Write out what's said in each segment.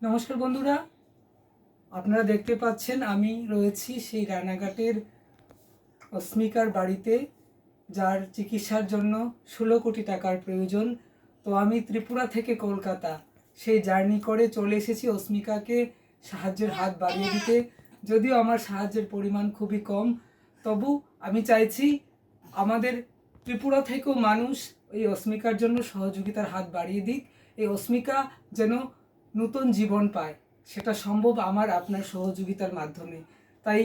নমস্কার বন্ধুরা, আপনারা দেখতে পাচ্ছেন আমি রয়েছি সেই রানাঘাটের অস্মিকার বাড়িতে, যার চিকিৎসার জন্য 16 কোটি টাকার প্রয়োজন। তো আমি ত্রিপুরা থেকে কলকাতা সেই জার্নি করে চলে এসেছি অস্মিকাকে সাহায্যের হাত বাড়িয়ে দিতে। যদিও আমার সাহায্যের পরিমাণ খুবই কম, তবু আমি চাইছি আমাদের ত্রিপুরা থেকেও মানুষ এই অস্মিকার জন্য সহযোগিতার হাত বাড়িয়ে দিক। এই অস্মিকা যেন নতুন জীবন পায়, সেটা সম্ভব আমার আপনার সহযোগিতার মাধ্যমে। তাই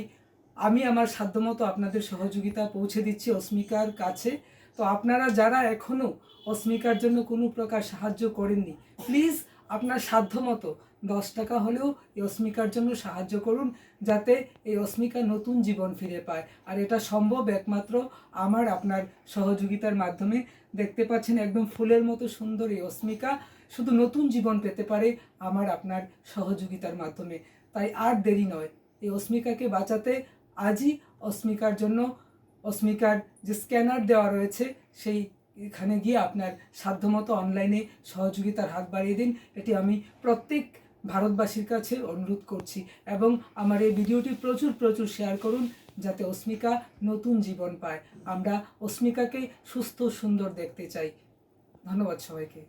আমি আমার সাধ্যমতো আপনাদের সহযোগিতা পৌঁছে দিচ্ছি অস্মিকার কাছে। তো আপনারা যারা এখনও অস্মিকার জন্য কোনো প্রকার সাহায্য করেননি, প্লিজ আপনার সাধ্যমতো 10 টাকা হলেও এই অস্মিকার জন্য সাহায্য করুন, যাতে এই অস্মিকা নতুন জীবন ফিরে পায়। আর এটা সম্ভব একমাত্র আমার আপনার সহযোগিতার মাধ্যমে। দেখতে পাচ্ছেন একদম ফুলের মতো সুন্দর এই অস্মিকা শুধু নতুন জীবন পেতে পারে আমার আপনার সহযোগিতার মাধ্যমে। তাই আর দেরি নয়, এই অস্মিকাকে বাঁচাতে আজই অস্মিকার জন্য অস্মিকার যে স্ক্যানার দেওয়া রয়েছে সেই এখানে গিয়ে আপনার সাধ্যমতো অনলাইনে সহযোগিতার হাত বাড়িয়ে দিন। এটি আমি প্রত্যেক ভারতবাসীর কাছে অনুরোধ করছি, এবং আমার এই ভিডিওটি প্রচুর প্রচুর শেয়ার করুন, যাতে অস্মিকা নতুন জীবন পায়। আমরা অস্মিকাকে সুস্থ সুন্দর দেখতে চাই। ধন্যবাদ সবাইকে।